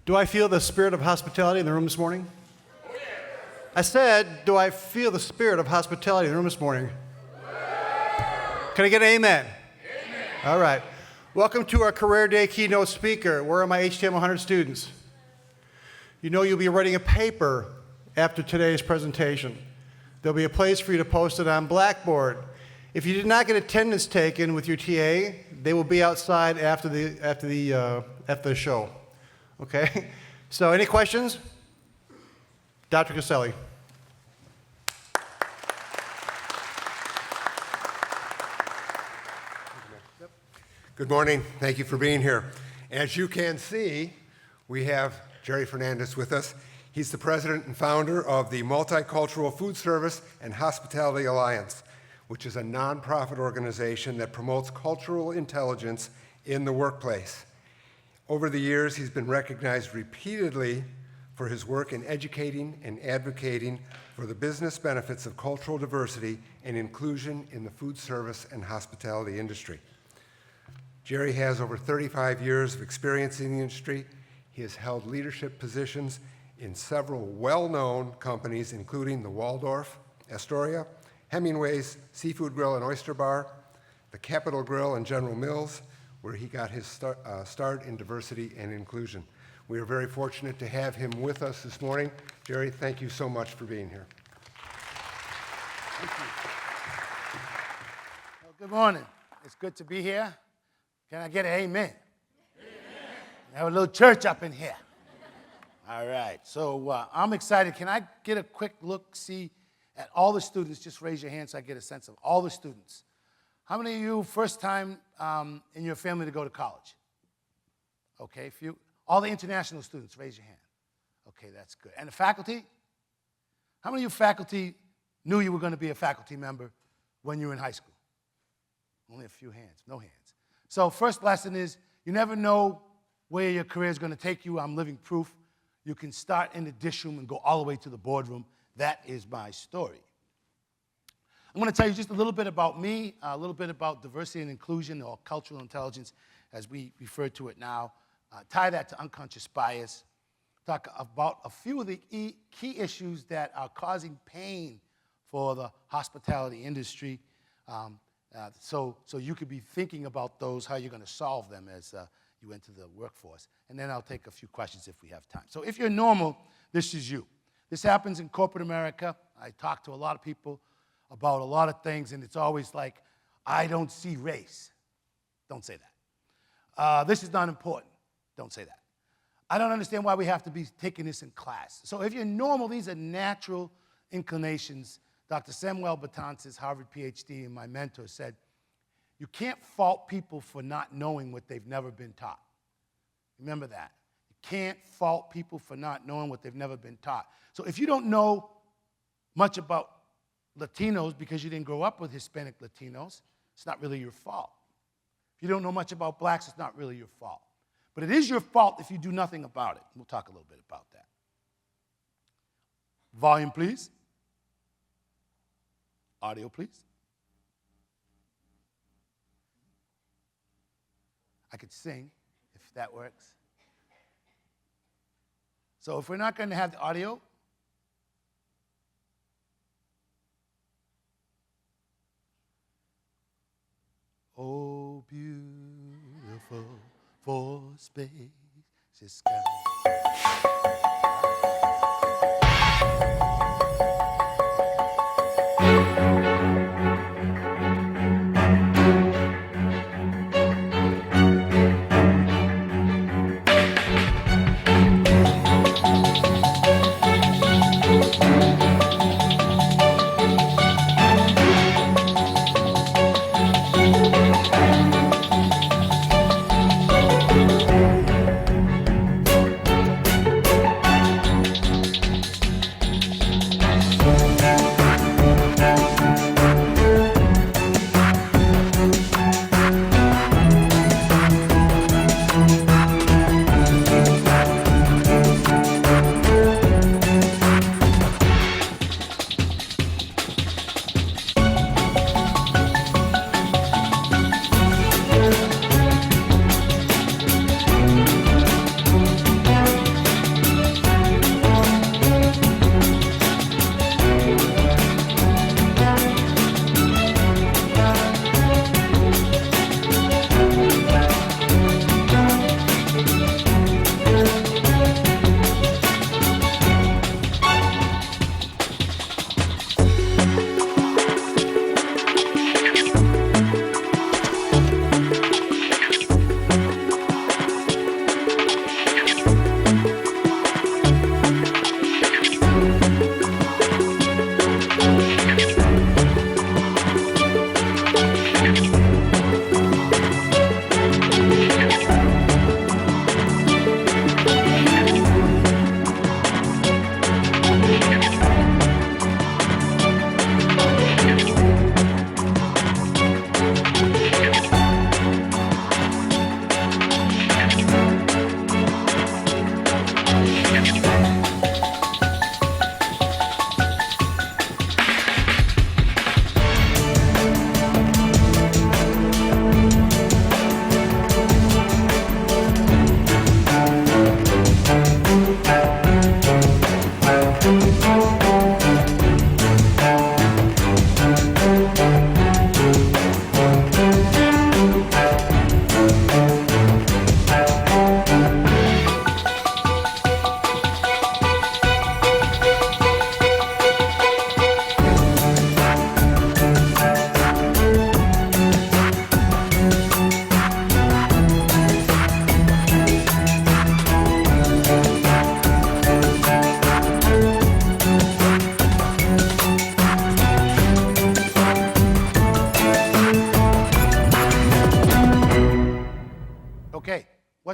Do I feel the spirit of hospitality in the room this morning? I said, do I feel the spirit of hospitality in the room this morning? Can I get an amen? Amen. All right. Welcome to our Career Day keynote speaker. Where are my HTM 100 students? You know you'll be writing a paper after today's presentation. There'll be a place for you to post it on Blackboard. If you did not get attendance taken with your TA, they will be outside after the show. Okay? So any questions? Dr. Caselli. Good morning. Thank you for being here. As you can see, we have Gerald Fernandez with us. He's the president and founder of the Multicultural Foodservice and Hospitality Alliance, which is a nonprofit organization that promotes cultural intelligence in the workplace. Over the years, he's been recognized repeatedly for his work in educating and advocating for the business benefits of cultural diversity and inclusion in the food service and hospitality industry. Jerry has over 35 years of experience in the industry. He has held leadership positions in several well-known companies, including the Waldorf Astoria, Hemingway's Seafood Grill and Oyster Bar, the Capitol Grill and General Mills, where he got his start in diversity and inclusion. We are very fortunate to have him with us this morning. Jerry, thank you so much for being here. Thank you. Well, good morning. It's good to be here. Can I get an amen? Amen. Have a little church up in here. All right. So I'm excited. Can I get a quick look-see at all the students? Just raise your hand so I get a sense of all the students. How many of you first time in your family to go to college? Okay, all the international students, raise your hand. Okay, that's good. And the faculty? How many of you faculty knew you were going to be a faculty member when you were in high school? Only a few hands, no hands. So first lesson is, you never know where your career is going to take you. I'm living proof. You can start in the dish room and go all the way to the boardroom. That is my story. I'm going to tell you just a little bit about me, a little bit about diversity and inclusion, or cultural intelligence, as we refer to it now. Tie that to unconscious bias. Talk about a few of the key issues that are causing pain for the hospitality industry. So you could be thinking about those, how you're going to solve them as you enter the workforce. And then I'll take a few questions if we have time. So if you're normal, this is you. This happens in corporate America. I talk to a lot of people about a lot of things, and it's always like, I don't see race. Don't say that. This is not important. Don't say that. I don't understand why we have to be taking this in class. So if you're normal, these are natural inclinations. Dr. Samuel Betances, Harvard PhD, and my mentor said, you can't fault people for not knowing what they've never been taught. Remember that. You can't fault people for not knowing what they've never been taught. So if you don't know much about Latinos because you didn't grow up with Hispanic Latinos, it's not really your fault. If you don't know much about blacks, it's not really your fault. But it is your fault if you do nothing about it. We'll talk a little bit about that. Volume, please. Audio, please. I could sing, if that works. So if we're not going to have the audio, oh, beautiful for space is sky.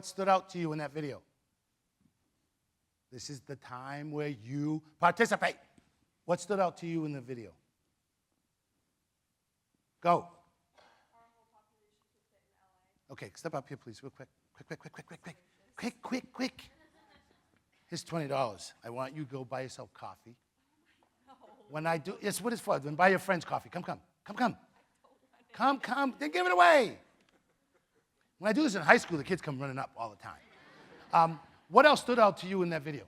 what stood out to you in that video? This is the time where you participate. What stood out to you in the video? Go. Okay, step up here, please, real quick. Quick. Here's $20. I want you to go buy yourself coffee. When I do, it's what it's for. Then buy your friends coffee. Come. Then give it away. When I do this in high school, the kids come running up all the time. What else stood out to you in that video?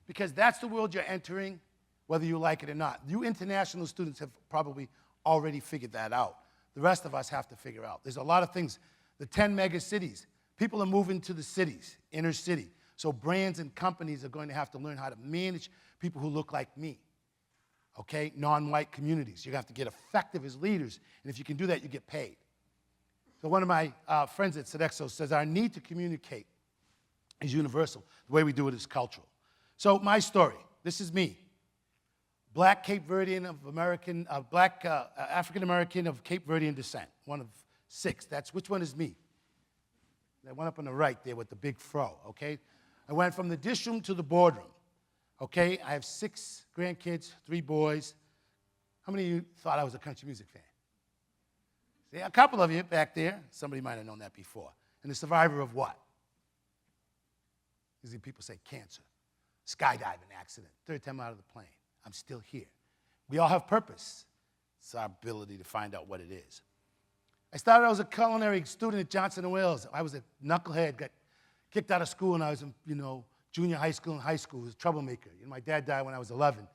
Because that's the world you're entering, whether you like it or not. You international students have probably already figured that out. The rest of us have to figure out. There's a lot of things. The 10 mega cities. People are moving to the cities, inner city. So brands and companies are going to have to learn how to manage people who look like me. Okay? Non-white communities. You're going to have to get effective as leaders. And if you can do that, you get paid. So one of my friends at Sodexo says our need to communicate is universal. The way we do it is cultural. So my story, this is me. Black Cape Verdean of American, African American of Cape Verdean descent, one of 6. That's which one is me? That one up on the right there with the big fro, okay? I went from the dish room to the boardroom, okay? I have 6 grandkids, 3 boys. How many of you thought I was a country music fan? See, a couple of you back there, somebody might have known that before. And the survivor of what? Usually people say cancer, skydiving accident, 3rd time out of the plane. I'm still here. We all have purpose. It's our ability to find out what it is. I started out as a culinary student at Johnson & Wales. I was a knucklehead, got kicked out of school when I was in, junior high school and high school. I was a troublemaker. My dad died when I was 11,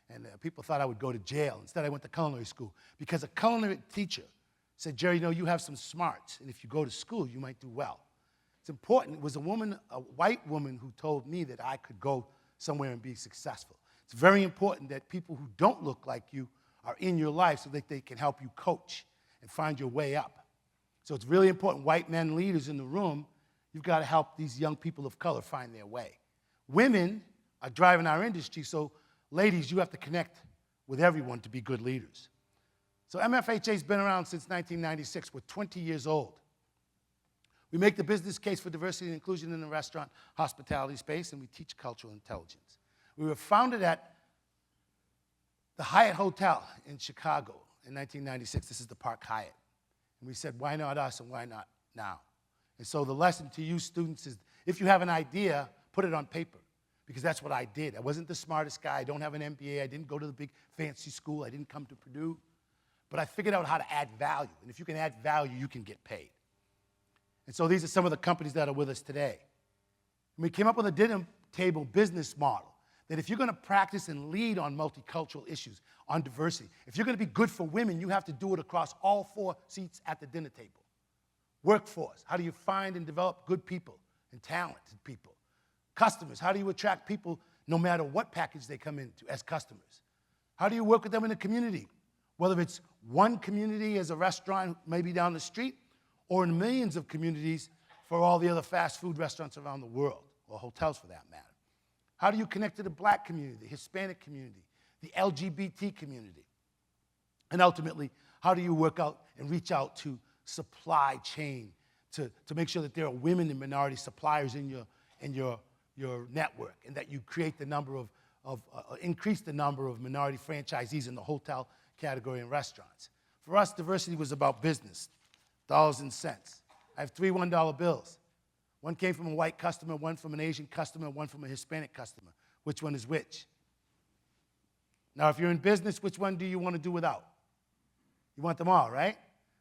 and people thought I would go to jail. Instead, I went to culinary school because a culinary teacher said, Jerry, you have some smarts, and if you go to school, you might do well. It's important. It was a white woman who told me that I could go somewhere and be successful. It's very important that people who don't look like you are in your life so that they can help you coach and find your way up. So it's really important, white men leaders in the room, you've got to help these young people of color find their way. Women are driving our industry, so ladies, you have to connect with everyone to be good leaders. So MFHA has been around since 1996. We're 20 years old. We make the business case for diversity and inclusion in the restaurant hospitality space, and we teach cultural intelligence. We were founded at the Hyatt Hotel in Chicago in 1996. This is the Park Hyatt. And we said, why not us and why not now? And so the lesson to you students is, if you have an idea, put it on paper, because that's what I did. I wasn't the smartest guy. I don't have an MBA. I didn't go to the big fancy school. I didn't come to Purdue. But I figured out how to add value. And if you can add value, you can get paid. And so these are some of the companies that are with us today. And we came up with a dinner table business model that if you're going to practice and lead on multicultural issues, on diversity, if you're going to be good for women, you have to do it across all 4 seats at the dinner table. Workforce, how do you find and develop good people and talented people? Customers, how do you attract people no matter what package they come into as customers? How do you work with them in the community? Whether it's one community as a restaurant maybe down the street, or in millions of communities for all the other fast food restaurants around the world, or hotels for that matter. How do you connect to the black community, the Hispanic community, the LGBT community? And ultimately, how do you work out and reach out to supply chain to make sure that there are women and minority suppliers in your network, and that you create the number increase the number of minority franchisees in the hotel category and restaurants? For us, diversity was about business, dollars and cents. I have 3 $1 bills. One came from a white customer, one from an Asian customer, one from a Hispanic customer. Which one is which? Now, if you're in business, which one do you want to do without? You want them all, right?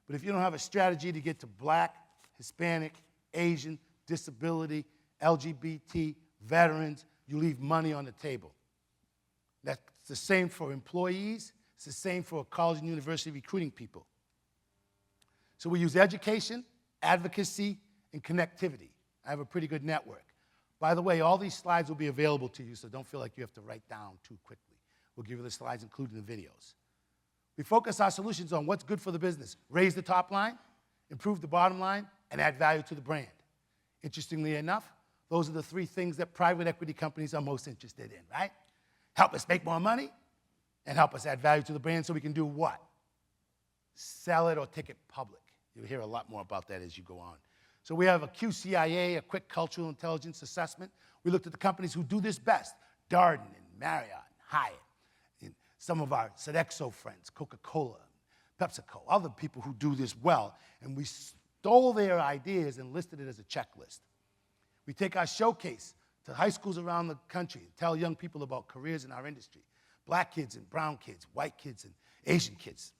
But if you don't have a strategy to get to black, Hispanic, Asian, disability, LGBT, veterans, you leave money on the table. That's the same for employees. It's the same for college and university recruiting people. So we use education, advocacy, and connectivity. I have a pretty good network. By the way, all these slides will be available to you, so don't feel like you have to write down too quickly. We'll give you the slides, including the videos. We focus our solutions on what's good for the business. Raise the top line, improve the bottom line, and add value to the brand. Interestingly enough, those are the 3 things that private equity companies are most interested in, right? Help us make more money, and help us add value to the brand so we can do what? Sell it or take it public. You'll hear a lot more about that as you go on. So we have a QCIA, a quick cultural intelligence assessment. We looked at the companies who do this best, Darden and Marriott and Hyatt, and some of our Sodexo friends, Coca-Cola, PepsiCo, other people who do this well, and we stole their ideas and listed it as a checklist. We take our showcase to high schools around the country and tell young people about careers in our industry, black kids and brown kids, white kids and Asian kids.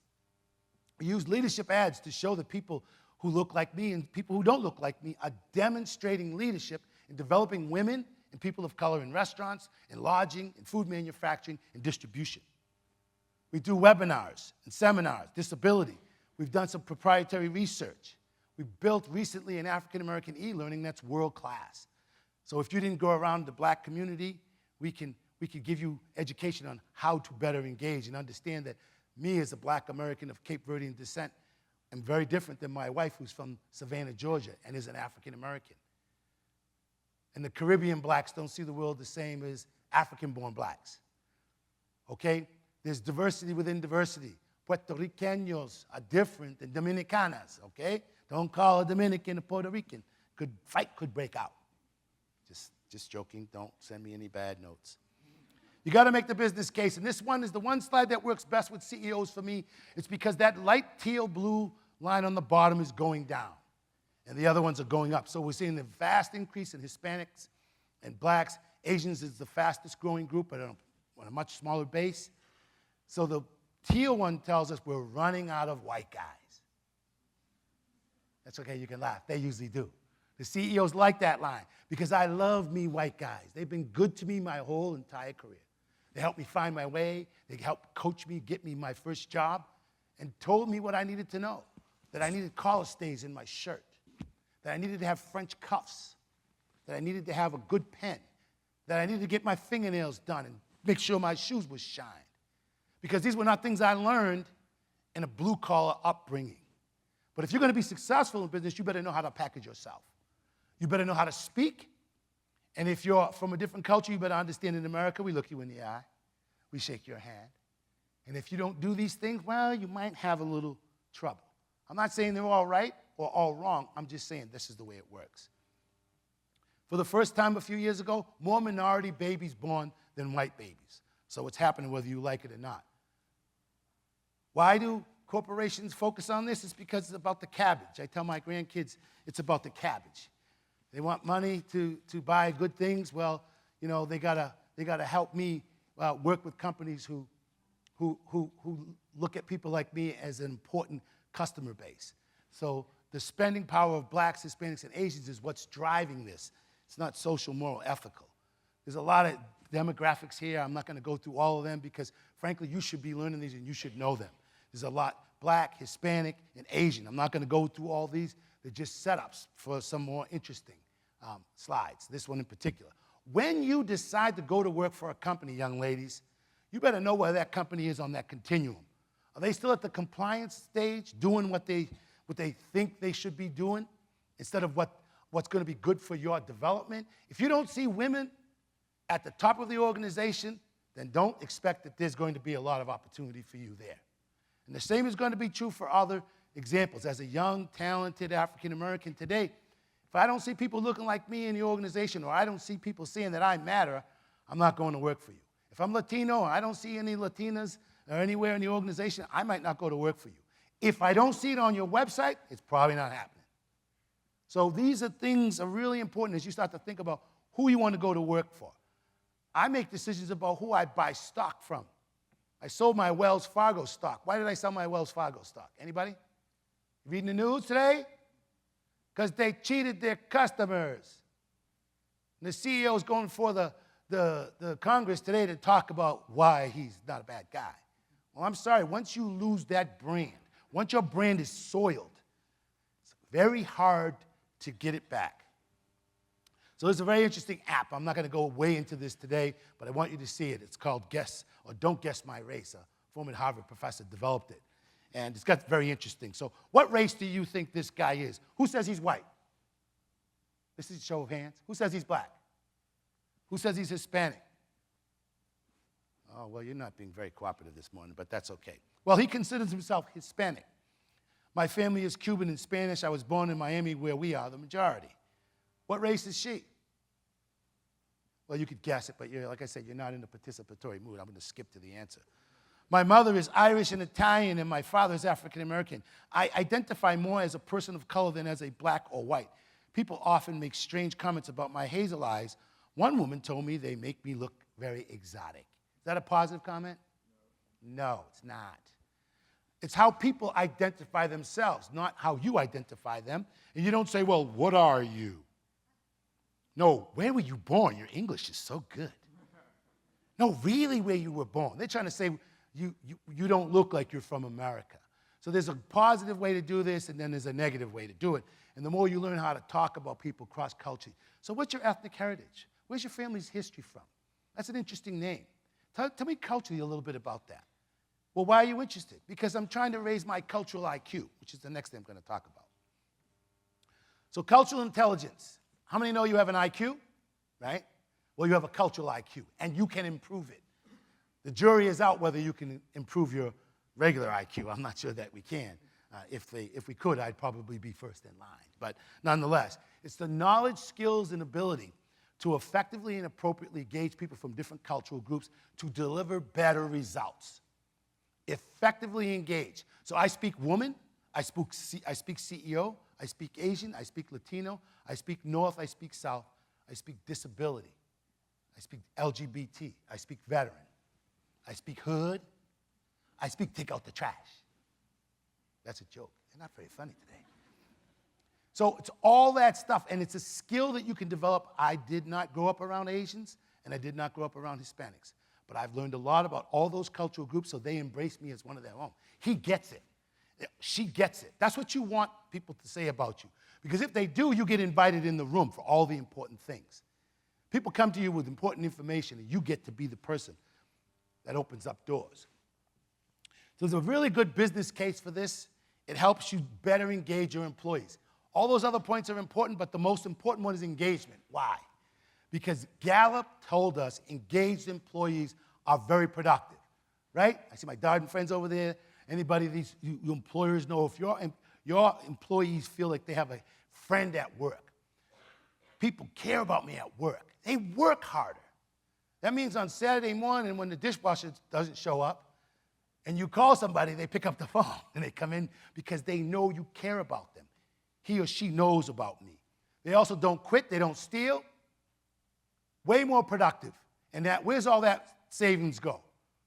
We use leadership ads to show the people who look like me and people who don't look like me are demonstrating leadership in developing women and people of color in restaurants, in lodging, in food manufacturing, and distribution. We do webinars and seminars, disability. We've done some proprietary research. We built recently an African-American e-learning that's world-class. So if you didn't go around the black community, we could give you education on how to better engage and understand that me as a black American of Cape Verdean descent am very different than my wife who's from Savannah, Georgia, and is an African-American. And the Caribbean blacks don't see the world the same as African-born blacks. Okay? There's diversity within diversity. Puerto Ricanos are different than Dominicanas, okay? Don't call a Dominican a Puerto Rican. Fight could break out. Just joking. Don't send me any bad notes. You got to make the business case. And this one is the one slide that works best with CEOs for me. It's because that light teal blue line on the bottom is going down. And the other ones are going up. So we're seeing the vast increase in Hispanics and blacks. Asians is the fastest growing group, but on a much smaller base. So the teal one tells us we're running out of white guys. That's okay, you can laugh. They usually do. The CEOs like that line because I love me white guys. They've been good to me my whole entire career. They helped me find my way. They helped coach me, get me my first job, and told me what I needed to know, that I needed collar stays in my shirt, that I needed to have French cuffs, that I needed to have a good pen, that I needed to get my fingernails done and make sure my shoes were shined. Because these were not things I learned in a blue-collar upbringing. But if you're going to be successful in business, you better know how to package yourself. You better know how to speak. And if you're from a different culture, you better understand in America, we look you in the eye. We shake your hand. And if you don't do these things, well, you might have a little trouble. I'm not saying they're all right or all wrong. I'm just saying this is the way it works. For the first time a few years ago, more minority babies born than white babies. So it's happening whether you like it or not. Why do corporations focus on this? It's because it's about the cabbage. I tell my grandkids it's about the cabbage. They want money to buy good things. Well, you know, they gotta help me work with companies who look at people like me as an important customer base. So the spending power of blacks, Hispanics, and Asians is what's driving this. It's not social, moral, ethical. There's a lot of demographics here. I'm not going to go through all of them because, frankly, you should be learning these and you should know them. There's a lot black, Hispanic, and Asian. I'm not going to go through all these. They're just setups for some more interesting slides, this one in particular. When you decide to go to work for a company, young ladies, you better know where that company is on that continuum. Are they still at the compliance stage, doing what they think they should be doing, instead of what's going to be good for your development? If you don't see women at the top of the organization, then don't expect that there's going to be a lot of opportunity for you there. And the same is going to be true for other examples. As a young, talented African American today, if I don't see people looking like me in the organization, or I don't see people saying that I matter, I'm not going to work for you. If I'm Latino and I don't see any Latinas or anywhere in the organization, I might not go to work for you. If I don't see it on your website, it's probably not happening. So these are things that are really important as you start to think about who you want to go to work for. I make decisions about who I buy stock from. I sold my Wells Fargo stock. Why did I sell my Wells Fargo stock? Anybody? Reading the news today? Because they cheated their customers. And the CEO is going for the Congress today to talk about why he's not a bad guy. Well, I'm sorry. Once you lose that brand, once your brand is soiled, it's very hard to get it back. So there's a very interesting app. I'm not going to go way into this today, but I want you to see it. It's called Guess or Don't Guess My Race. A former Harvard professor developed it. And it's got very interesting. So what race do you think this guy is? Who says he's white? This is a show of hands. Who says he's black? Who says he's Hispanic? Oh, well, you're not being very cooperative this morning, but that's okay. Well, he considers himself Hispanic. My family is Cuban and Spanish. I was born in Miami, where we are the majority. What race is she? Well, you could guess it, but like I said, you're not in the participatory mood. I'm going to skip to the answer. My mother is Irish and Italian, and my father is African American. I identify more as a person of color than as a black or white. People often make strange comments about my hazel eyes. One woman told me they make me look very exotic. Is that a positive comment? No, it's not. It's how people identify themselves, not how you identify them. And you don't say, well, what are you? No, where were you born? Your English is so good. No, really where you were born. They're trying to say you don't look like you're from America. So there's a positive way to do this, and then there's a negative way to do it. And the more you learn how to talk about people cross-culturally. So what's your ethnic heritage? Where's your family's history from? That's an interesting name. Tell me culturally a little bit about that. Well, why are you interested? Because I'm trying to raise my cultural IQ, which is the next thing I'm going to talk about. So cultural intelligence. How many know you have an IQ? Right? Well, you have a cultural IQ, and you can improve it. The jury is out whether you can improve your regular IQ. I'm not sure that we can. If we could, I'd probably be first in line. But nonetheless, it's the knowledge, skills, and ability to effectively and appropriately engage people from different cultural groups to deliver better results. Effectively engage. So I speak woman, I speak CEO, I speak Asian, I speak Latino, I speak North, I speak South, I speak disability, I speak LGBT, I speak veteran, I speak hood, I speak take out the trash. That's a joke. They're not very funny today. So it's all that stuff, and it's a skill that you can develop. I did not grow up around Asians, and I did not grow up around Hispanics. But I've learned a lot about all those cultural groups, so they embrace me as one of their own. He gets it. She gets it. That's what you want people to say about you. Because if they do, you get invited in the room for all the important things. People come to you with important information, and you get to be the person that opens up doors. So there's a really good business case for this. It helps you better engage your employees. All those other points are important, but the most important one is engagement. Why? Because Gallup told us engaged employees are very productive, right? I see my Darden friends over there. Anybody these you employers know, if your employees feel like they have a friend at work, people care about me at work, they work harder. That means on Saturday morning when the dishwasher doesn't show up and you call somebody, they pick up the phone and they come in because they know you care about them. He or she knows about me. They also don't quit, they don't steal. Way more productive. And where's all that savings go?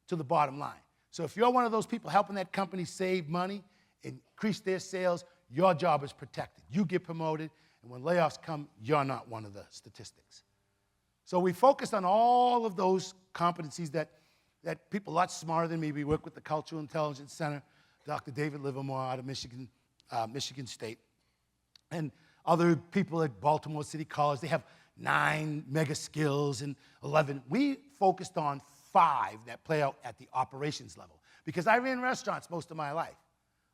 To the bottom line. So if you're one of those people helping that company save money, increase their sales, your job is protected. You get promoted, and when layoffs come, you're not one of the statistics. So we focused on all of those competencies that people a lot smarter than me. We work with the Cultural Intelligence Center, Dr. David Livermore out of Michigan State, and other people at Baltimore City College. They have 9 mega skills and 11. We focused on 5 that play out at the operations level. Because I ran restaurants most of my life.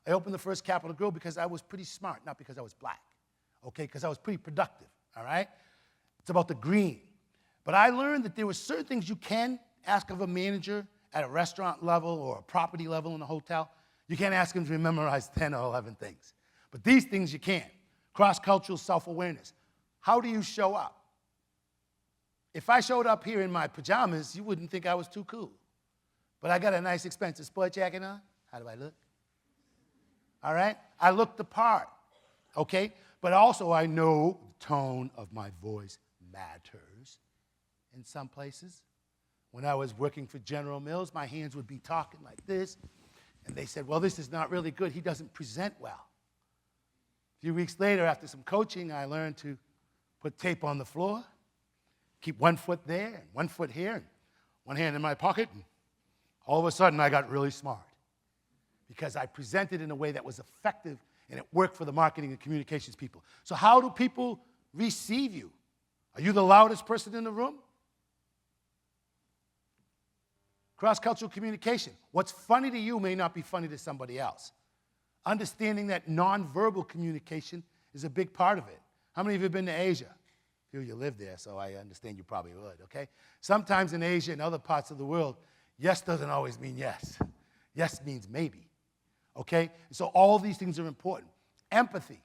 I opened the first Capitol Grill because I was pretty smart, not because I was black. Okay, because I was pretty productive, all right? It's about the green. But I learned that there were certain things you can ask of a manager at a restaurant level or a property level in a hotel. You can't ask them to memorize 10 or 11 things. But these things you can. Cross-cultural self-awareness. How do you show up? If I showed up here in my pajamas, you wouldn't think I was too cool. But I got a nice expensive sport jacket on. How do I look? All right? I look the part, okay? But also I know the tone of my voice matters in some places. When I was working for General Mills, my hands would be talking like this, and they said, well, this is not really good. He doesn't present well. A few weeks later, after some coaching, I learned to put tape on the floor, keep one foot there and one foot here, and one hand in my pocket, and all of a sudden I got really smart because I presented in a way that was effective and it worked for the marketing and communications people. So how do people receive you? Are you the loudest person in the room? Cross-cultural communication. What's funny to you may not be funny to somebody else. Understanding that nonverbal communication is a big part of it. How many of you have been to Asia? A few of you live there, so I understand you probably would, okay? Sometimes in Asia and other parts of the world, yes doesn't always mean yes. Yes means maybe. okay? So all these things are important. Empathy,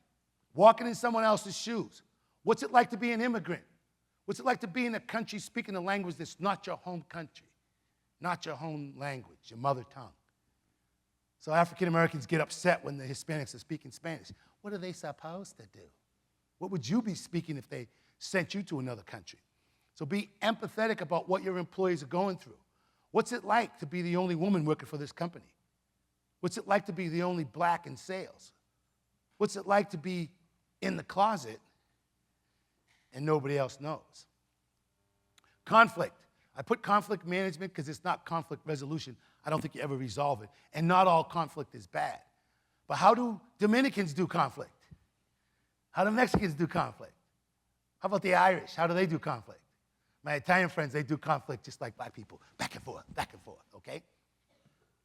walking in someone else's shoes. What's it like to be an immigrant? What's it like to be in a country speaking a language that's not your home country, not your home language, your mother tongue? So African Americans get upset when the Hispanics are speaking Spanish. What are they supposed to do? What would you be speaking if they sent you to another country? So be empathetic about what your employees are going through. What's it like to be the only woman working for this company? What's it like to be the only black in sales? What's it like to be in the closet and nobody else knows? Conflict. I put conflict management because it's not conflict resolution. I don't think you ever resolve it. And not all conflict is bad. But how do Dominicans do conflict? How do Mexicans do conflict? How about the Irish? How do they do conflict? My Italian friends, they do conflict just like black people, back and forth, okay?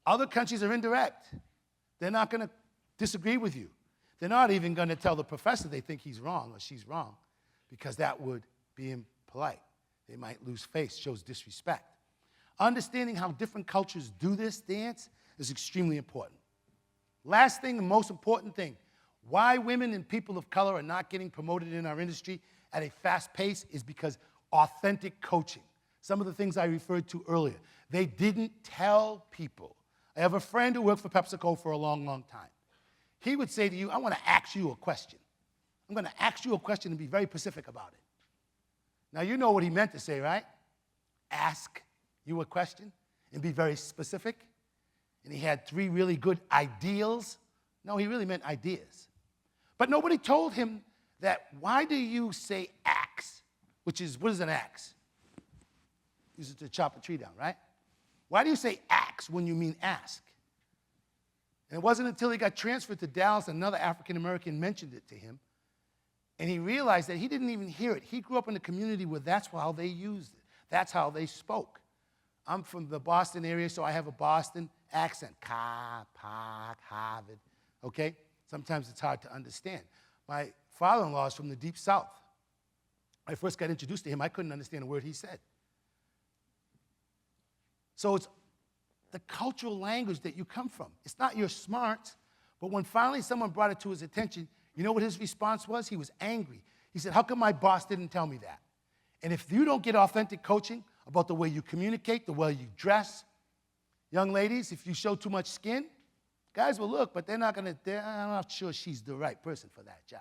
Other countries are indirect. They're not going to disagree with you. They're not even going to tell the professor they think he's wrong or she's wrong because that would be impolite. They might lose face, shows disrespect. Understanding how different cultures do this dance is extremely important. Last thing, the most important thing, why women and people of color are not getting promoted in our industry at a fast pace is because authentic coaching. Some of the things I referred to earlier. They didn't tell people. I have a friend who worked for PepsiCo for a long, long time. He would say to you, I want to ask you a question. I'm going to ask you a question and be very specific about it. Now, you know what he meant to say, right? Ask you a question and be very specific. And he had 3 really good ideals. No, he really meant ideas. But nobody told him that, why do you say axe? Which is, what is an axe? Use it to chop a tree down, right? Why do you say axe when you mean ask? And it wasn't until he got transferred to Dallas, another African American mentioned it to him, and he realized that he didn't even hear it. He grew up in a community where that's how they used it. That's how they spoke. I'm from the Boston area, so I have a Boston accent. Harvard, okay? Sometimes it's hard to understand. My father-in-law is from the Deep South. When I first got introduced to him, I couldn't understand a word he said. So it's the cultural language that you come from. It's not your smarts, but when finally someone brought it to his attention, you know what his response was? He was angry. He said, how come my boss didn't tell me that? And if you don't get authentic coaching about the way you communicate, the way you dress, young ladies, if you show too much skin, guys will look, but I'm not sure she's the right person for that job.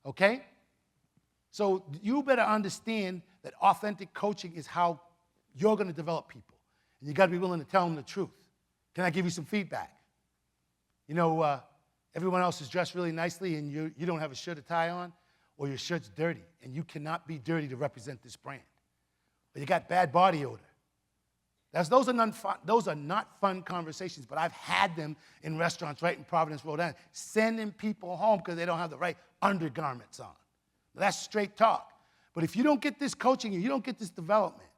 Okay? So you better understand that authentic coaching is how you're going to develop people. And you got to be willing to tell them the truth. Can I give you some feedback? You know, everyone else is dressed really nicely and you don't have a shirt or tie on, or your shirt's dirty, and you cannot be dirty to represent this brand. Or you got bad body odor. Those are not fun conversations, but I've had them in restaurants right in Providence, Rhode Island, sending people home because they don't have the right undergarments on. That's straight talk. But if you don't get this coaching, you don't get this development.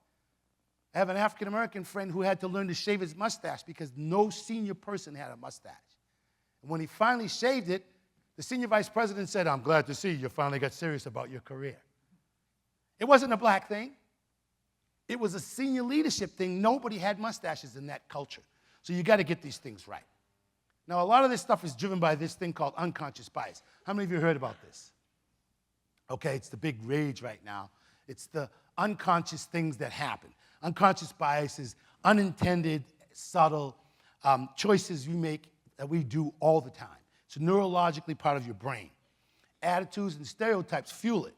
I have an African-American friend who had to learn to shave his mustache because no senior person had a mustache. And when he finally shaved it, the senior vice president said, I'm glad to see you finally got serious about your career. It wasn't a black thing. It was a senior leadership thing. Nobody had mustaches in that culture. So you got to get these things right. Now, a lot of this stuff is driven by this thing called unconscious bias. How many of you heard about this? Okay, it's the big rage right now. It's the unconscious things that happen. Unconscious bias is unintended, subtle choices you make that we do all the time. It's neurologically part of your brain. Attitudes and stereotypes fuel it.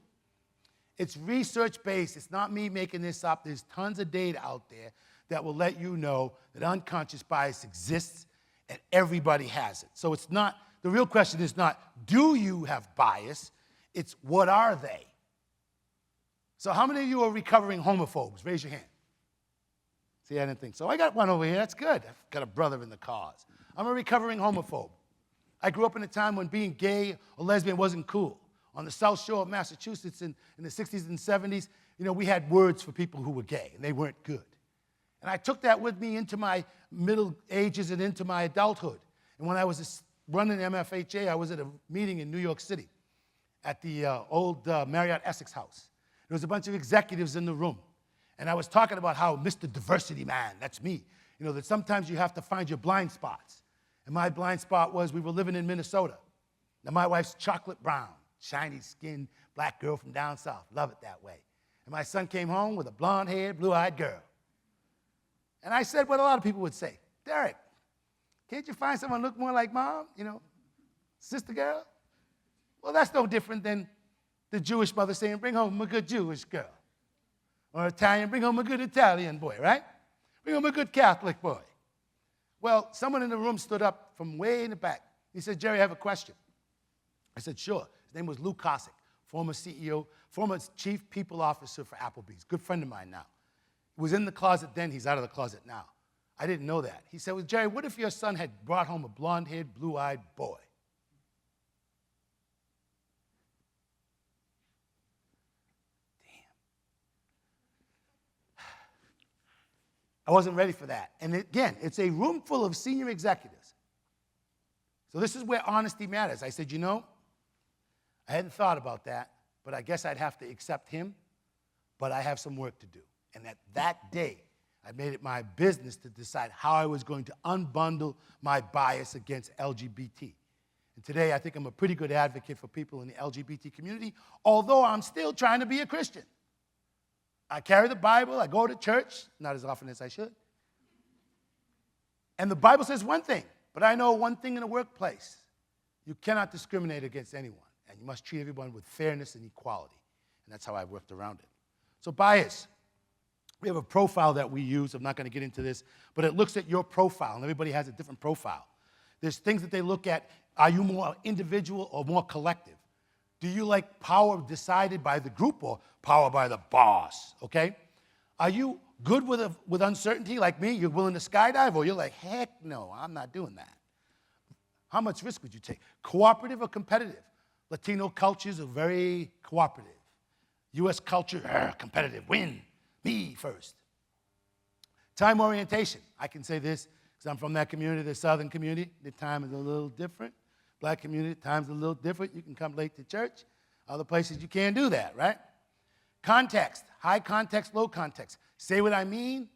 It's research-based. It's not me making this up. There's tons of data out there that will let you know that unconscious bias exists and everybody has it. So it's not, the real question is not, do you have bias? It's, what are they? So how many of you are recovering homophobes? Raise your hand. See, I didn't think so. I got one over here. That's good. I've got a brother in the cause. I'm a recovering homophobe. I grew up in a time when being gay or lesbian wasn't cool. On the South Shore of Massachusetts in the 60s and 70s, you know, we had words for people who were gay, and they weren't good. And I took that with me into my middle ages and into my adulthood. And when I was running MFHA, I was at a meeting in New York City at the old Marriott Essex House. There was a bunch of executives in the room. And I was talking about how Mr. Diversity Man, that's me, you know, that sometimes you have to find your blind spots. And my blind spot was we were living in Minnesota. Now, my wife's chocolate brown, shiny skin, black girl from down south. Love it that way. And my son came home with a blonde-haired, blue-eyed girl. And I said what a lot of people would say, Derek, can't you find someone look more like mom? You know, sister girl? Well, that's no different than the Jewish mother saying, bring home a good Jewish girl. Or Italian, bring home a good Italian boy, right? Bring home a good Catholic boy. Well, someone in the room stood up from way in the back. He said, Jerry, I have a question. I said, sure. His name was Lou Cossack, former CEO, former chief people officer for Applebee's, good friend of mine now. He was in the closet then, he's out of the closet now. I didn't know that. He said, well, Jerry, what if your son had brought home a blonde-haired, blue-eyed boy? I wasn't ready for that. And again, it's a room full of senior executives. So this is where honesty matters. I said, you know, I hadn't thought about that, but I guess I'd have to accept him, but I have some work to do. And that day, I made it my business to decide how I was going to unbundle my bias against LGBT. And today, I think I'm a pretty good advocate for people in the LGBT community, although I'm still trying to be a Christian. I carry the Bible, I go to church, not as often as I should. And the Bible says one thing, but I know one thing in the workplace. You cannot discriminate against anyone, and you must treat everyone with fairness and equality. And that's how I've worked around it. So bias. We have a profile that we use. I'm not going to get into this, but it looks at your profile, and everybody has a different profile. There's things that they look at. Are you more individual or more collective? Do you like power decided by the group or power by the boss, okay? Are you good with uncertainty like me? You're willing to skydive, or you're like, heck no, I'm not doing that. How much risk would you take? Cooperative or competitive? Latino cultures are very cooperative. U.S. culture, competitive, win, me first. Time orientation. I can say this because I'm from that community, the Southern community. The time is a little different. Black community, time's a little different. You can come late to church. Other places you can't do that, right? Context, high context, low context. Say what I mean,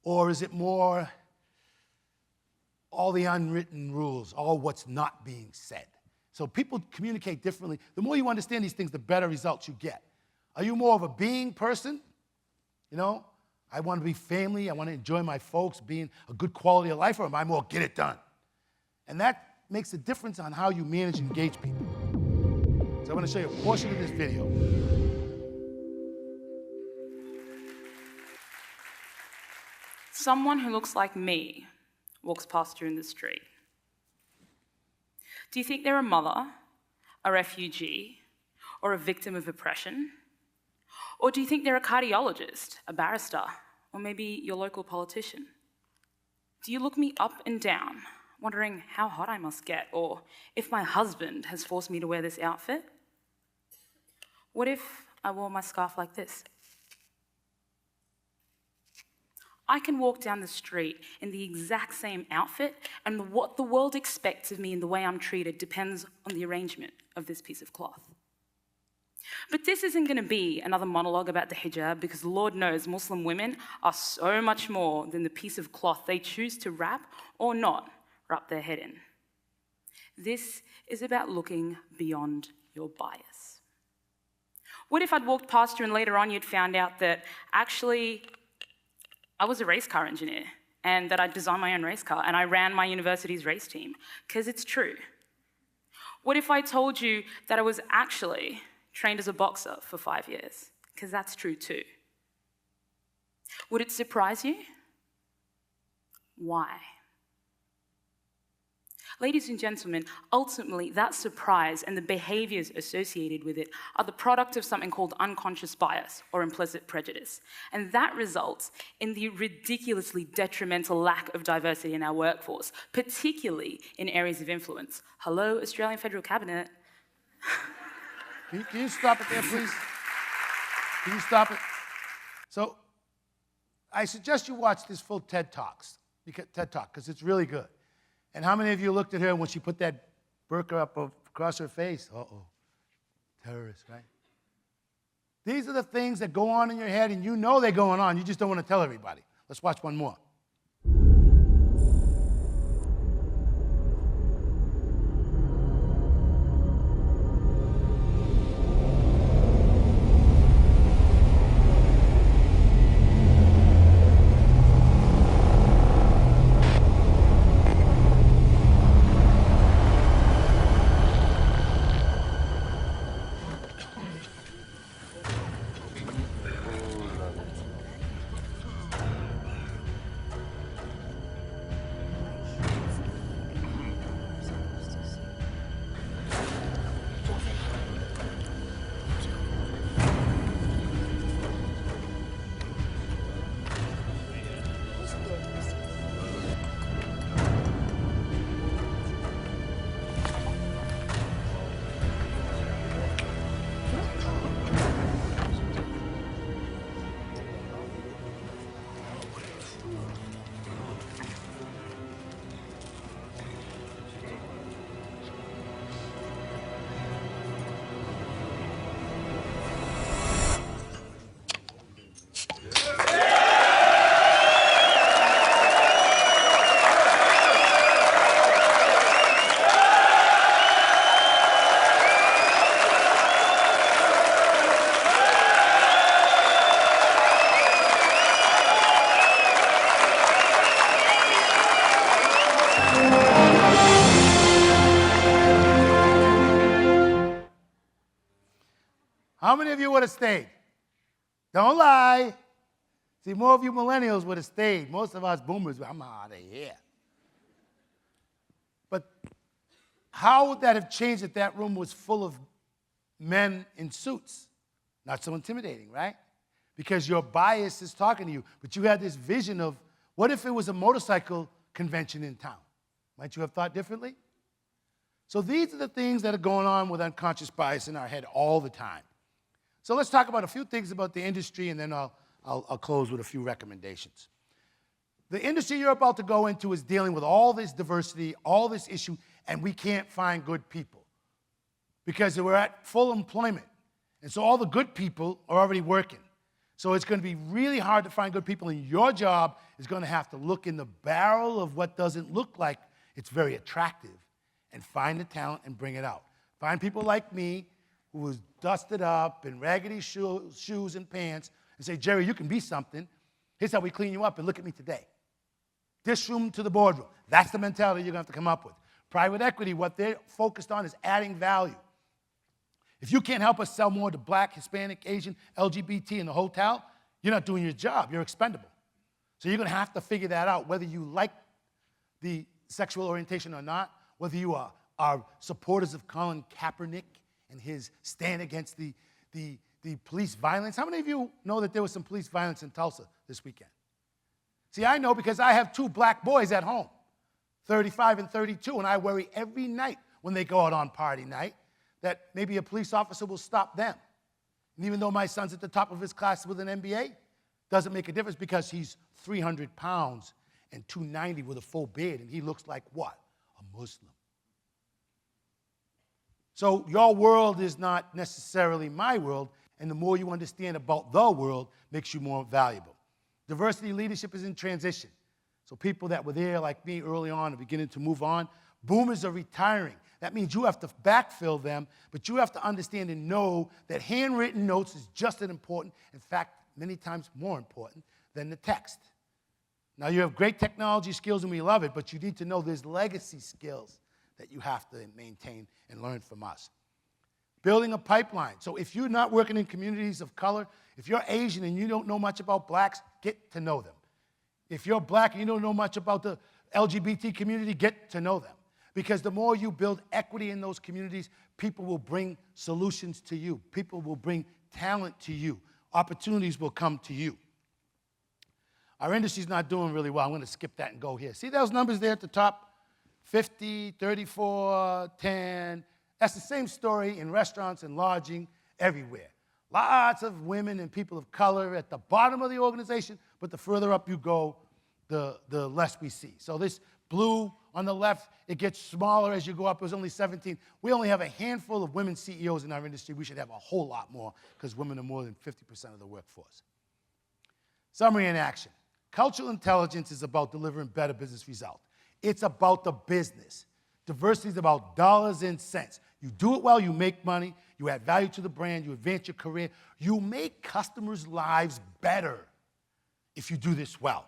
or is it more all the unwritten rules, all what's not being said? So people communicate differently. The more you understand these things, the better results you get. Are you more of a being person? You know, I want to be family. I want to enjoy my folks, being a good quality of life, or am I more get it done? And that makes a difference on how you manage and engage people. So I'm going to show you a portion of this video. Someone who looks like me walks past you in the street. Do you think they're a mother, a refugee, or a victim of oppression? Or do you think they're a cardiologist, a barrister, or maybe your local politician? Do you look me up and down, wondering how hot I must get, or if my husband has forced me to wear this outfit? What if I wore my scarf like this? I can walk down the street in the exact same outfit, and what the world expects of me and the way I'm treated depends on the arrangement of this piece of cloth. But this isn't going to be another monologue about the hijab, because Lord knows Muslim women are so much more than the piece of cloth they choose to wrap or not wrap their head in. This is about looking beyond your bias. What if I'd walked past you and later on you'd found out that actually I was a race car engineer and that I designed my own race car and I ran my university's race team? Because it's true. What if I told you that I was actually trained as a boxer for 5 years? Because that's true too. Would it surprise you? Why? Ladies and gentlemen, ultimately that surprise and the behaviors associated with it are the product of something called unconscious bias or implicit prejudice. And that results in the ridiculously detrimental lack of diversity in our workforce, particularly in areas of influence. Hello, Australian Federal Cabinet. Can you stop it there, please? Can you stop it? So I suggest you watch this full TED Talk, because it's really good. And how many of you looked at her when she put that burqa up across her face? Uh-oh, terrorist, right? These are the things that go on in your head, and you know they're going on. You just don't want to tell everybody. Let's watch one more. How many of you would have stayed? Don't lie. See, more of you millennials would have stayed. Most of us boomers, I'm out of here. But how would that have changed if that room was full of men in suits? Not so intimidating, right? Because your bias is talking to you. But you had this vision of, what if it was a motorcycle convention in town? Might you have thought differently? So these are the things that are going on with unconscious bias in our head all the time. So let's talk about a few things about the industry, and then I'll close with a few recommendations. The industry you're about to go into is dealing with all this diversity, all this issue, and we can't find good people because we're at full employment. And so all the good people are already working. So it's going to be really hard to find good people, and your job is going to have to look in the barrel of what doesn't look like it's very attractive and find the talent and bring it out. Find people like me who was dusted up in raggedy shoes and pants and say, Jerry, you can be something. Here's how we clean you up, and look at me today. Dish room to the boardroom. That's the mentality you're going to have to come up with. Private equity, what they're focused on is adding value. If you can't help us sell more to Black, Hispanic, Asian, LGBT in the hotel, you're not doing your job. You're expendable. So you're going to have to figure that out, whether you like the sexual orientation or not, whether you are supporters of Colin Kaepernick and his stand against the police violence. How many of you know that there was some police violence in Tulsa this weekend? See, I know because I have 2 black boys at home, 35 and 32, and I worry every night when they go out on party night that maybe a police officer will stop them. And even though my son's at the top of his class with an MBA, doesn't make a difference because he's 300 pounds and 290 with a full beard, and he looks like what? A Muslim. So your world is not necessarily my world, and the more you understand about the world makes you more valuable. Diversity leadership is in transition. So people that were there like me early on are beginning to move on. Boomers are retiring. That means you have to backfill them, but you have to understand and know that handwritten notes is just as important, in fact, many times more important than the text. Now, you have great technology skills, and we love it, but you need to know there's legacy skills that you have to maintain and learn from us. Building a pipeline. So if you're not working in communities of color, if you're Asian and you don't know much about blacks, get to know them. If you're black and you don't know much about the LGBT community, get to know them. Because the more you build equity in those communities, people will bring solutions to you. People will bring talent to you. Opportunities will come to you. Our industry's not doing really well. I'm going to skip that and go here. See those numbers there at the top? 50, 34, 10. That's the same story in restaurants and lodging everywhere. Lots of women and people of color at the bottom of the organization, but the further up you go, the less we see. So this blue on the left, it gets smaller as you go up. It was only 17. We only have a handful of women CEOs in our industry. We should have a whole lot more because women are more than 50% of the workforce. Summary and action. Cultural intelligence is about delivering better business results. It's about the business. Diversity is about dollars and cents. You do it well, you make money, you add value to the brand, you advance your career, you make customers' lives better if you do this well.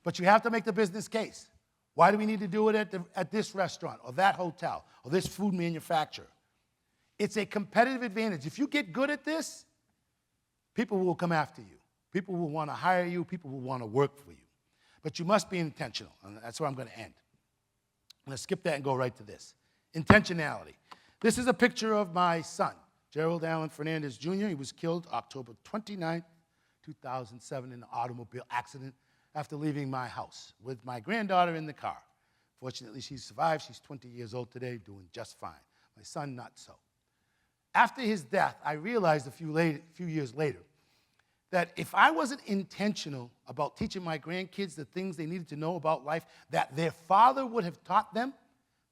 But you have to make the business case. Why do we need to do it at this restaurant or that hotel or this food manufacturer? It's a competitive advantage. If you get good at this, people will come after you. People will want to hire you. People will want to work for you. But you must be intentional, and that's where I'm going to end. I'm going to skip that and go right to this. Intentionality. This is a picture of my son, Gerald Fernandez, Jr. He was killed October 29, 2007 in an automobile accident after leaving my house with my granddaughter in the car. Fortunately, she survived. She's 20 years old today, doing just fine. My son, not so. After his death, I realized a few years later that if I wasn't intentional about teaching my grandkids the things they needed to know about life that their father would have taught them,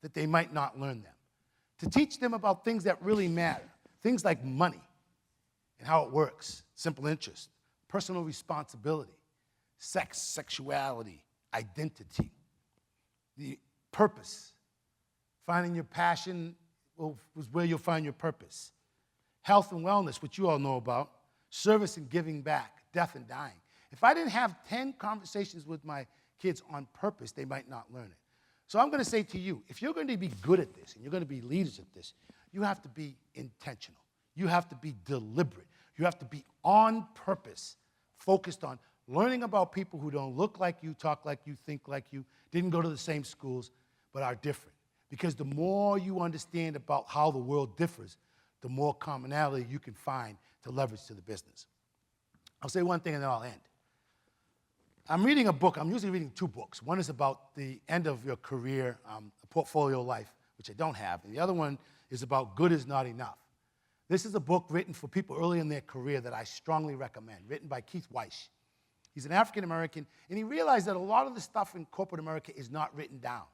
that they might not learn them. To teach them about things that really matter, things like money and how it works, simple interest, personal responsibility, sex, sexuality, identity, the purpose. Finding your passion was where you'll find your purpose. Health and wellness, which you all know about. Service and giving back, death and dying. If I didn't have 10 conversations with my kids on purpose, they might not learn it. So I'm going to say to you, if you're going to be good at this and you're going to be leaders at this, you have to be intentional. You have to be deliberate. You have to be on purpose, focused on learning about people who don't look like you, talk like you, think like you, didn't go to the same schools, but are different. Because the more you understand about how the world differs, the more commonality you can find to leverage to the business. I'll say one thing and then I'll end. I'm reading a book. I'm usually reading two books. One is about the end of your career, a portfolio life, which I don't have. And the other one is about good is not enough. This is a book written for people early in their career that I strongly recommend, written by Keith Weiss. He's an African-American, and he realized that a lot of the stuff in corporate America is not written down.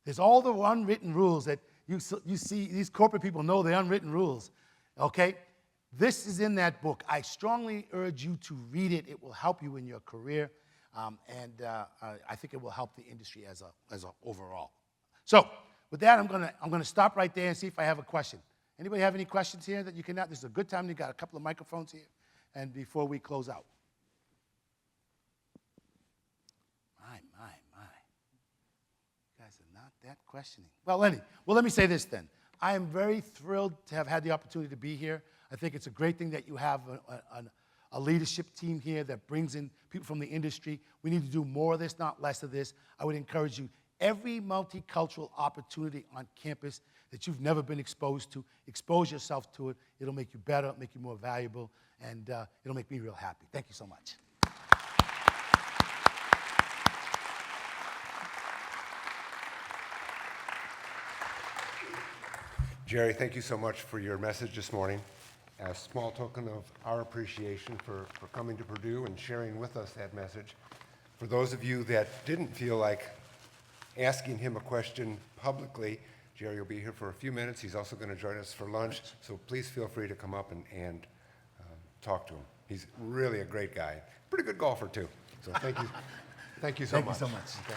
There's all the unwritten rules that you see, these corporate people know the unwritten rules, okay? This is in that book. I strongly urge you to read it. It will help you in your career, and I think it will help the industry as a overall. So with that, I'm gonna stop right there and see if I have a question. Anybody have any questions here that you can? This is a good time. You got a couple of microphones here, and before we close out. My. You guys are not that questioning. Well, let me say this then. I am very thrilled to have had the opportunity to be here. I think it's a great thing that you have a leadership team here that brings in people from the industry. We need to do more of this, not less of this. I would encourage you, every multicultural opportunity on campus that you've never been exposed to, expose yourself to it. It'll make you better, make you more valuable, and it'll make me real happy. Thank you so much. Jerry, thank you so much for your message this morning. A small token of our appreciation for coming to Purdue and sharing with us that message. For those of you that didn't feel like asking him a question publicly, Jerry will be here for a few minutes. He's also going to join us for lunch, so please feel free to come up and talk to him. He's really a great guy. Pretty good golfer, too. So thank you. Thank you so much. Thank you so much. Okay.